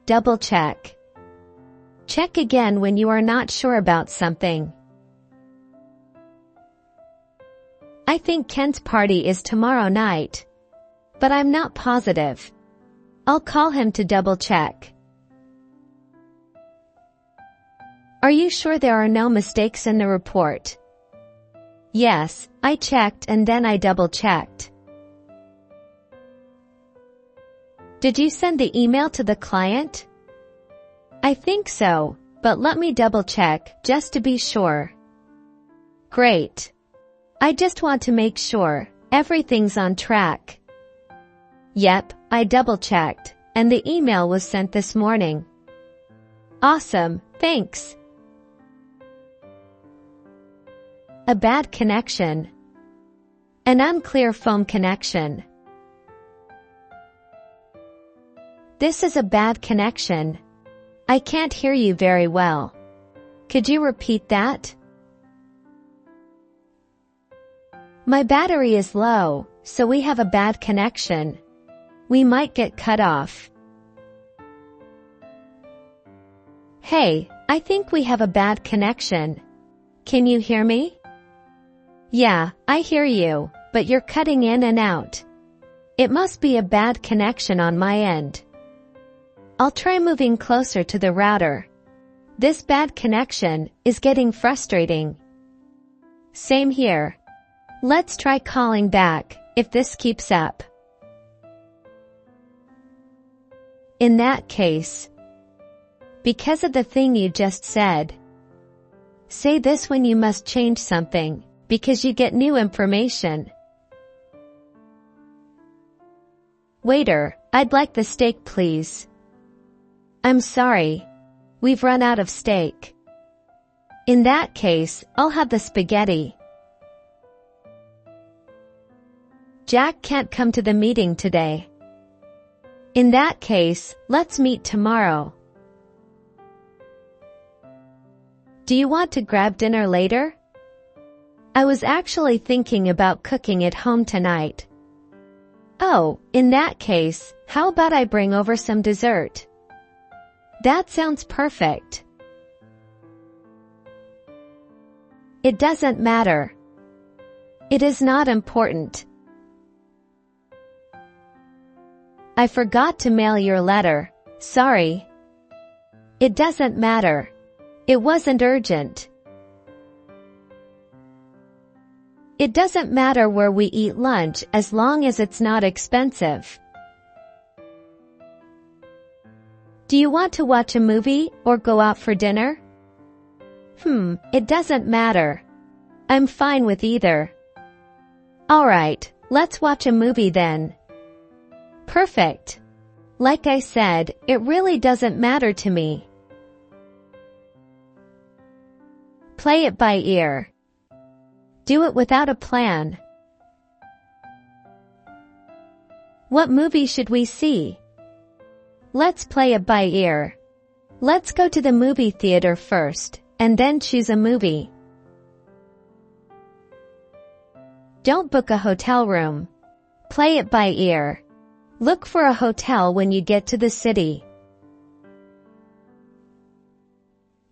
Double check. Check again when you are not sure about something. I think Ken's party is tomorrow night, but I'm not positive. I'll call him to double check. Are you sure there are no mistakes in the report? Yes, I checked and then I double checked. Did you send the email to the client? I think so, but let me double check just to be sure. Great. I just want to make sure everything's on track. Yep, I double checked, and the email was sent this morning. Awesome, thanks. A bad connection. An unclear phone connection. This is a bad connection. I can't hear you very well. Could you repeat that? My battery is low, so we have a bad connection. We might get cut off. Hey, I think we have a bad connection. Can you hear me? Yeah, I hear you, but you're cutting in and out. It must be a bad connection on my end. I'll try moving closer to the router. This bad connection is getting frustrating. Same here. Let's try calling back if this keeps up. In that case, because of the thing you just said, say this when you must change something, because you get new information. Waiter, I'd like the steak, please. I'm sorry. We've run out of steak. In that case, I'll have the spaghetti. Jack can't come to the meeting today. In that case, let's meet tomorrow. Do you want to grab dinner later? I was actually thinking about cooking at home tonight. Oh, in that case, how about I bring over some dessert? That sounds perfect. It doesn't matter. It is not important. I forgot to mail your letter. Sorry. It doesn't matter. It wasn't urgent. It doesn't matter where we eat lunch as long as it's not expensive. Do you want to watch a movie or go out for dinner? It doesn't matter. I'm fine with either. Alright, let's watch a movie then. Perfect. Like I said, it really doesn't matter to me. Play it by ear. Do it without a plan. What movie should we see? Let's play it by ear. Let's go to the movie theater first, and then choose a movie. Don't book a hotel room. Play it by ear. Look for a hotel when you get to the city.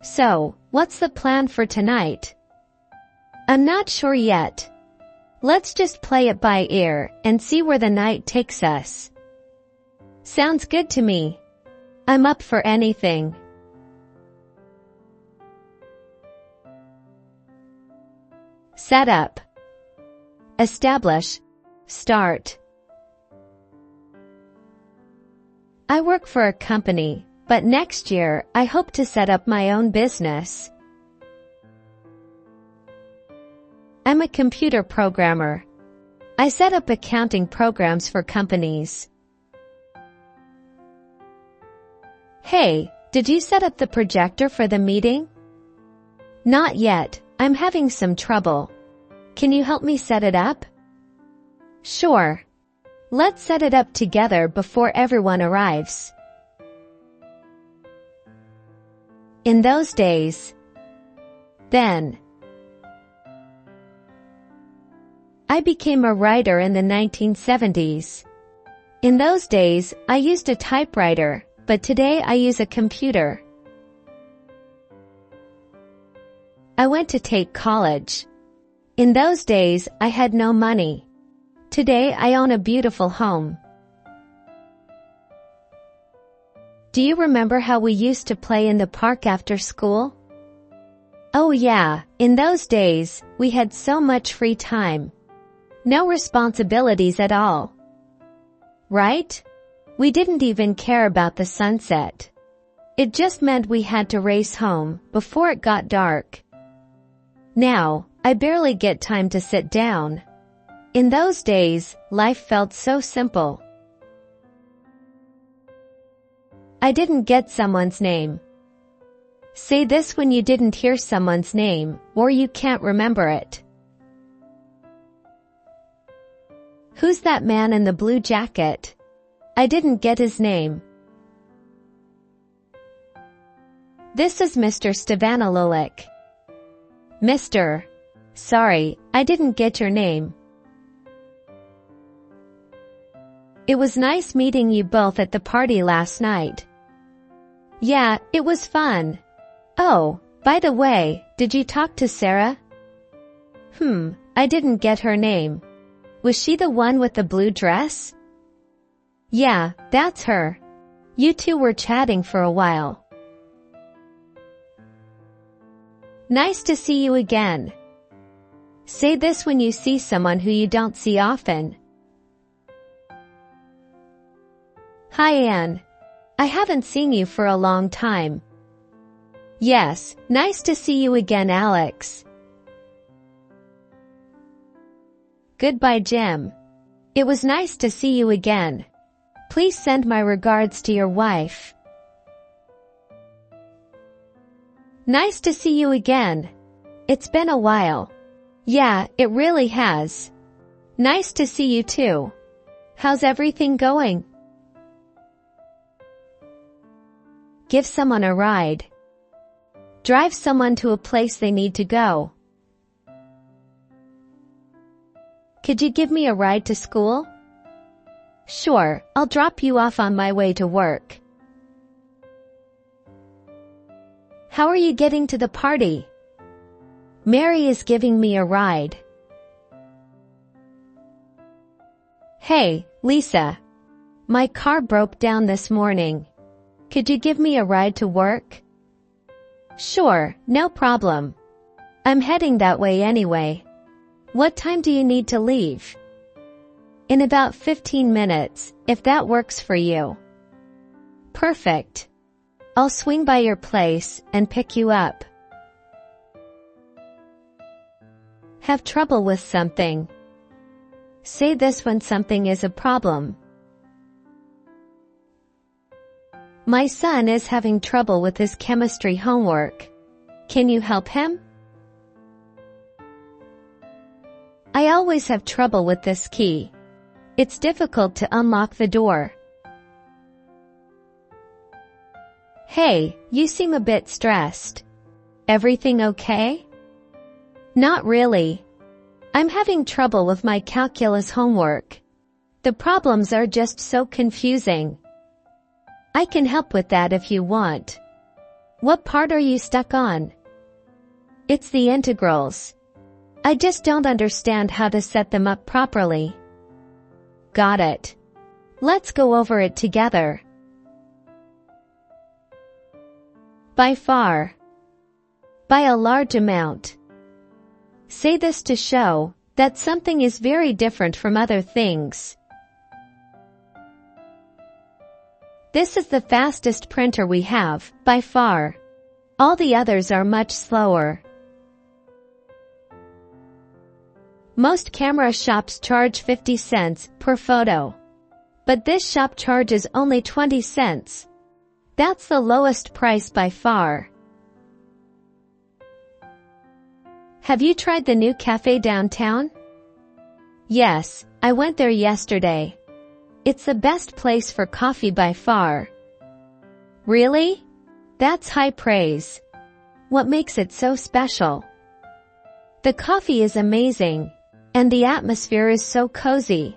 So, what's the plan for tonight? I'm not sure yet. Let's just play it by ear and see where the night takes us. Sounds good to me. I'm up for anything. Set up. Establish. Start. I work for a company, but next year I hope to set up my own business. I'm a computer programmer. I set up accounting programs for companies. Hey, did you set up the projector for the meeting? Not yet, I'm having some trouble. Can you help me set it up? Sure. Let's set it up together before everyone arrives. In those days. Then. I became a writer in the 1970s. In those days, I used a typewriter, but today I use a computer. I went to take college. In those days, I had no money. Today I own a beautiful home. Do you remember how we used to play in the park after school? Oh yeah, in those days, we had so much free time. No responsibilities at all. Right? We didn't even care about the sunset. It just meant we had to race home before it got dark. Now, I barely get time to sit down. In those days, life felt so simple. I didn't get someone's name. Say this when you didn't hear someone's name or you can't remember it. Who's that man in the blue jacket? I didn't get his name. This is Mr. Stevanilolic. Mr. Sorry, I didn't get your name. It was nice meeting you both at the party last night. Yeah, it was fun. Oh, by the way, did you talk to Sarah? I didn't get her name. Was she the one with the blue dress? Yeah, that's her. You two were chatting for a while. Nice to see you again. Say this when you see someone who you don't see often. Hi Anne. I haven't seen you for a long time. Yes, nice to see you again, Alex. Goodbye, Jim. It was nice to see you again. Please send my regards to your wife. Nice to see you again. It's been a while. Yeah, it really has. Nice to see you too. How's everything going? Give someone a ride. Drive someone to a place they need to go. Could you give me a ride to school? Sure, I'll drop you off on my way to work. How are you getting to the party? Mary is giving me a ride. Hey, Lisa. My car broke down this morning. Could you give me a ride to work? Sure, no problem. I'm heading that way anyway. What time do you need to leave? In about 15 minutes, if that works for you. Perfect. I'll swing by your place and pick you up. Have trouble with something. Say this when something is a problem. My son is having trouble with his chemistry homework. Can you help him? I always have trouble with this key. It's difficult to unlock the door. Hey, you seem a bit stressed. Everything okay? Not really. I'm having trouble with my calculus homework. The problems are just so confusing. I can help with that if you want. What part are you stuck on? It's the integrals. I just don't understand how to set them up properly. Got it. Let's go over it together. By far. By a large amount. Say this to show that something is very different from other things. This is the fastest printer we have, by far. All the others are much slower. Most camera shops charge 50 cents per photo. But this shop charges only 20 cents. That's the lowest price by far. Have you tried the new cafe downtown? Yes, I went there yesterday. It's the best place for coffee by far. Really? That's high praise. What makes it so special? The coffee is amazing, and the atmosphere is so cozy.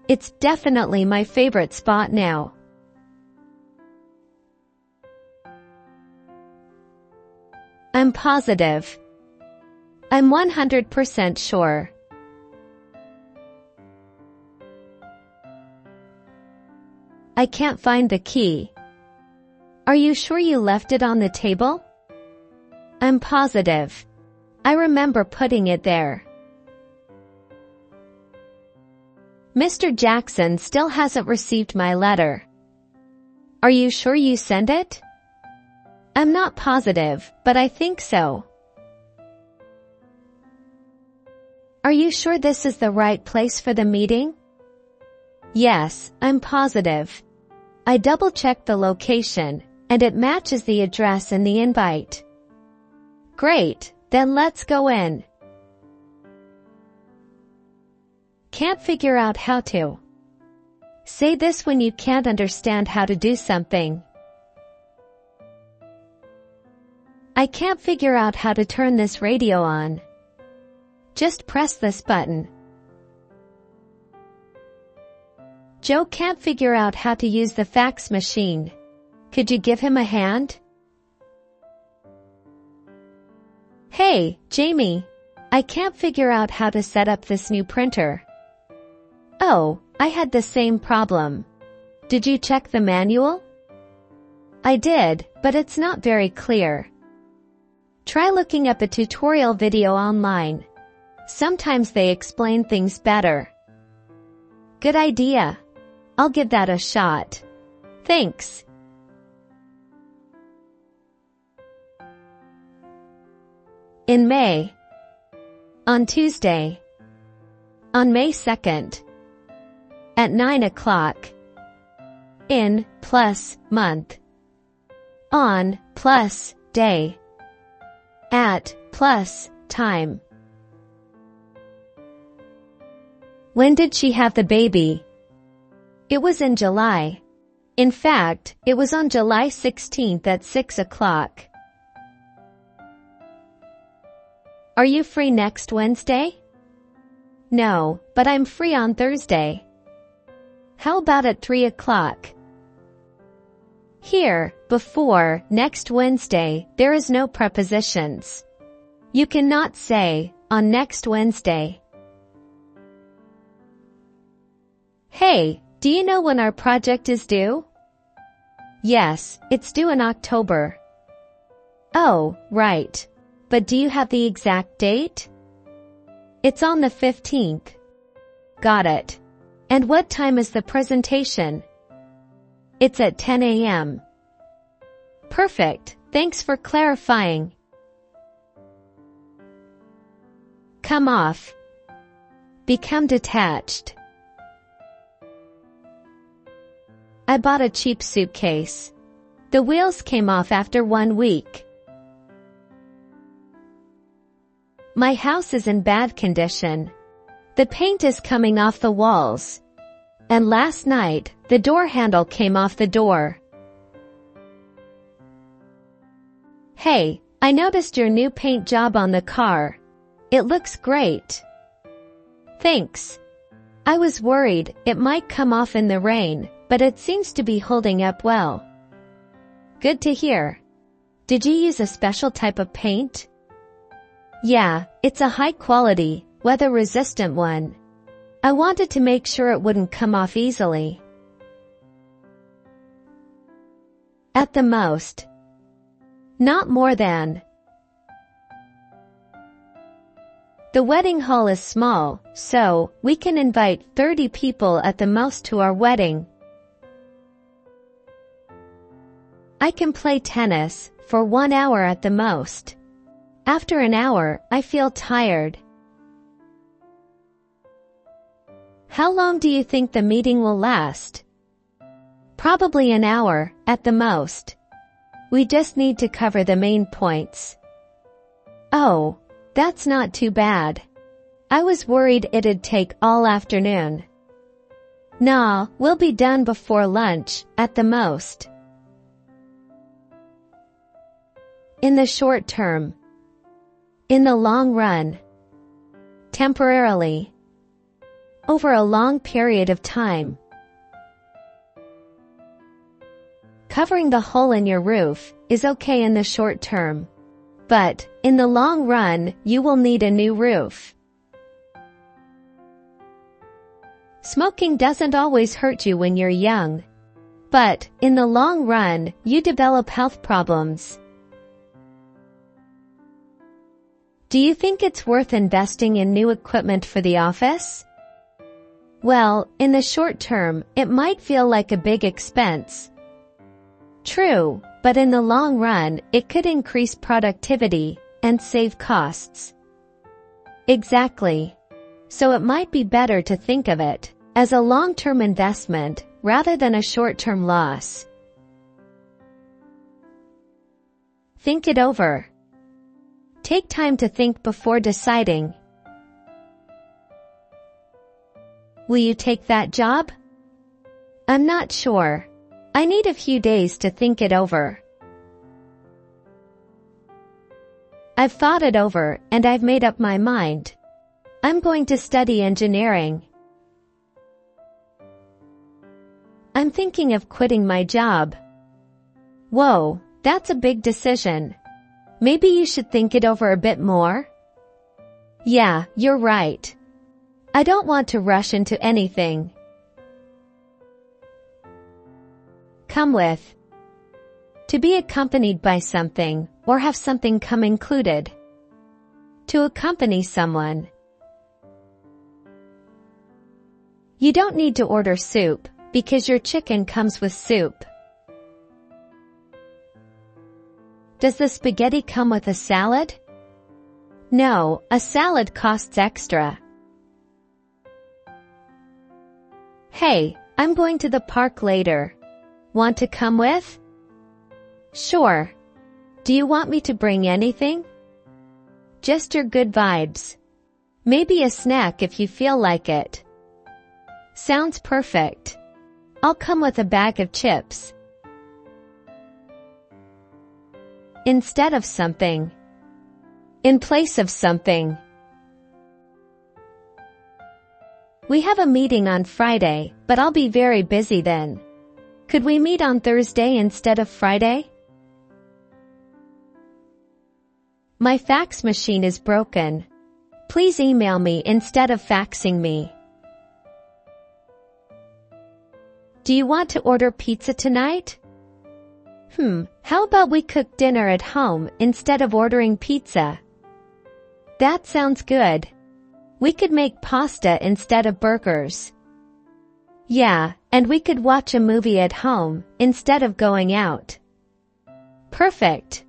It's definitely my favorite spot now. I'm positive. I'm 100% sure. I can't find the key. Are you sure you left it on the table? I'm positive. I remember putting it there. Mr. Jackson still hasn't received my letter. Are you sure you sent it? I'm not positive, but I think so. Are you sure this is the right place for the meeting? Yes, I'm positive. I double-checked the location, and it matches the address in the invite. Great, then let's go in. Can't figure out how to. Say this when you can't understand how to do something. I can't figure out how to turn this radio on. Just press this button. Joe can't figure out how to use the fax machine. Could you give him a hand? Hey, Jamie. I can't figure out how to set up this new printer. Oh, I had the same problem. Did you check the manual? I did, but it's not very clear. Try looking up a tutorial video online. Sometimes they explain things better. Good idea. I'll give that a shot. Thanks. In May. On Tuesday. On May 2nd. At 9 o'clock. In, plus, month. On, plus, day. At, plus, time. When did she have the baby? It was in July. In fact, it was on July 16th at 6 o'clock. Are you free next Wednesday? No, but I'm free on Thursday. How about at 3 o'clock? Here, before, next Wednesday, there is no prepositions. You cannot say, on next Wednesday. Hey, do you know when our project is due? Yes, it's due in October. Oh, right. But do you have the exact date? It's on the 15th. Got it. And what time is the presentation? It's at 10 a.m. Perfect, thanks for clarifying. Come off. Become detached. I bought a cheap suitcase. The wheels came off after 1 week. My house is in bad condition. The paint is coming off the walls. And last night, the door handle came off the door. Hey, I noticed your new paint job on the car. It looks great. Thanks. I was worried it might come off in the rain, but it seems to be holding up well. Good to hear. Did you use a special type of paint? Yeah, it's a high-quality, weather-resistant one. I wanted to make sure it wouldn't come off easily. At the most. Not more than. The wedding hall is small, so we can invite 30 people at the most to our wedding. I can play tennis for 1 hour at the most. After an hour, I feel tired. How long do you think the meeting will last? Probably an hour, at the most. We just need to cover the main points. Oh, that's not too bad. I was worried it'd take all afternoon. Nah, we'll be done before lunch, at the most. In the short term. In the long run. Temporarily. Over a long period of time. Covering the hole in your roof is okay in the short term. but in the long run, you will need a new roof. Smoking doesn't always hurt you when you're young, but in the long run, you develop health problems. Do you think it's worth investing in new equipment for the office? Well, in the short term, it might feel like a big expense. True, but in the long run, it could increase productivity and save costs. Exactly. So it might be better to think of it as a long-term investment rather than a short-term loss. Think it over. Take time to think before deciding. Will you take that job? I'm not sure. I need a few days to think it over. I've thought it over and I've made up my mind. I'm going to study engineering. I'm thinking of quitting my job. Whoa, that's a big decision. Maybe you should think it over a bit more? Yeah, you're right. I don't want to rush into anything. Come with. To be accompanied by something, or have something come included. To accompany someone. You don't need to order soup, because your chicken comes with soup. Does the spaghetti come with a salad? No, a salad costs extra. Hey, I'm going to the park later. Want to come with? Sure. Do you want me to bring anything? Just your good vibes. Maybe a snack if you feel like it. Sounds perfect. I'll come with a bag of chips. Instead of something. In place of something. We have a meeting on Friday, but I'll be very busy then. Could we meet on Thursday instead of Friday? My fax machine is broken. Please email me instead of faxing me. Do you want to order pizza tonight? How about we cook dinner at home instead of ordering pizza? That sounds good. We could make pasta instead of burgers. Yeah, and we could watch a movie at home instead of going out. Perfect.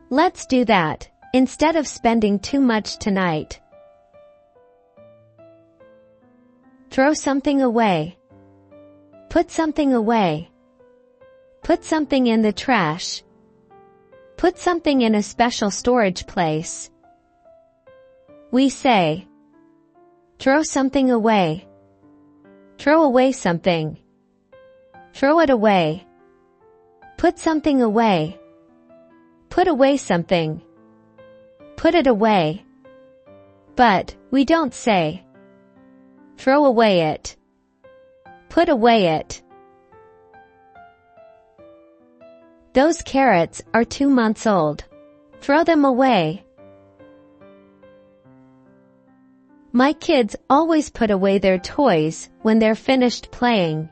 Let's do that, instead of spending too much tonight. Throw something away. Put something away. Put something in the trash. Put something in a special storage place. We say, throw something away. Throw away something. Throw it away. Put something away. Put away something. Put it away. But we don't say, throw away it. Put away it. Those carrots are 2 months old. Throw them away. My kids always put away their toys when they're finished playing.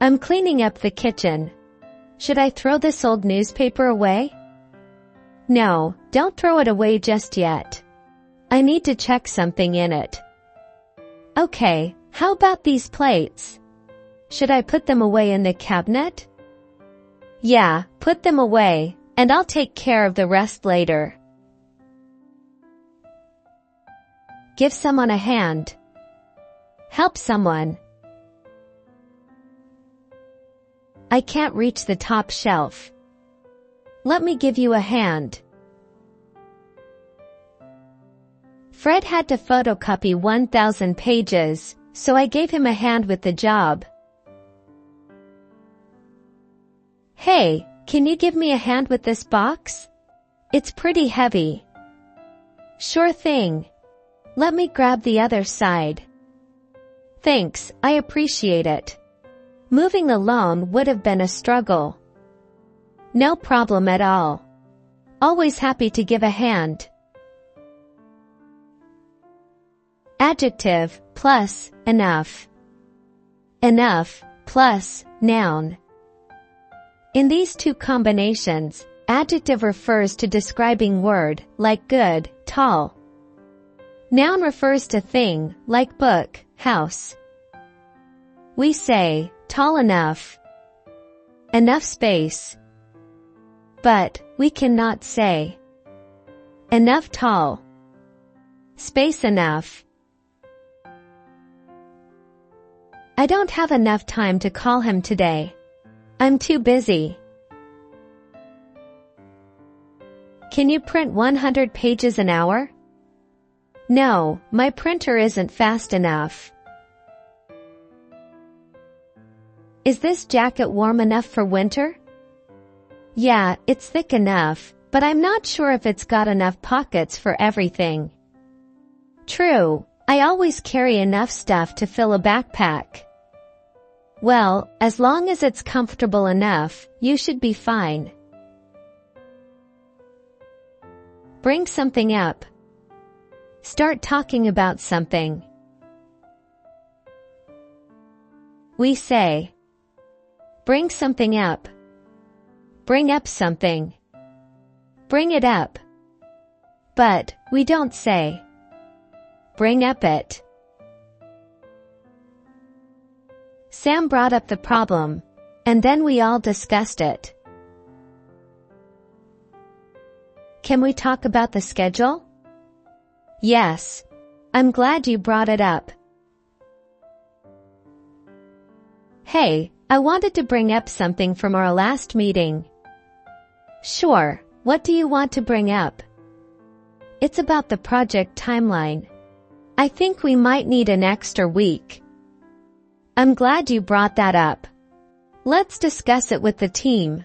I'm cleaning up the kitchen. Should I throw this old newspaper away? No, don't throw it away just yet. I need to check something in it. Okay, how about these plates? Should I put them away in the cabinet? Yeah, put them away, and I'll take care of the rest later. Give someone a hand. Help someone. I can't reach the top shelf. Let me give you a hand. Fred had to photocopy 1,000 pages, so I gave him a hand with the job. Hey, can you give me a hand with this box? It's pretty heavy. Sure thing. Let me grab the other side. Thanks, I appreciate it. Moving alone would have been a struggle. No problem at all. Always happy to give a hand. Adjective plus enough. Enough plus noun. In these two combinations, adjective refers to describing word, like good, tall. Noun refers to thing, like book, house. We say, tall enough. Enough space. But, we cannot say, enough tall. Space enough. I don't have enough time to call him today. I'm too busy. Can you print 100 pages an hour? No, my printer isn't fast enough. Is this jacket warm enough for winter? Yeah, it's thick enough, but I'm not sure if it's got enough pockets for everything. True, I always carry enough stuff to fill a backpack. Well, as long as it's comfortable enough, you should be fine. Bring something up. Start talking about something. We say, bring something up. Bring up something. Bring it up. But, we don't say, bring up it. Sam brought up the problem, and then we all discussed it. Can we talk about the schedule? Yes. I'm glad you brought it up. Hey, I wanted to bring up something from our last meeting. Sure, what do you want to bring up? It's about the project timeline. I think we might need an extra week. I'm glad you brought that up. Let's discuss it with the team.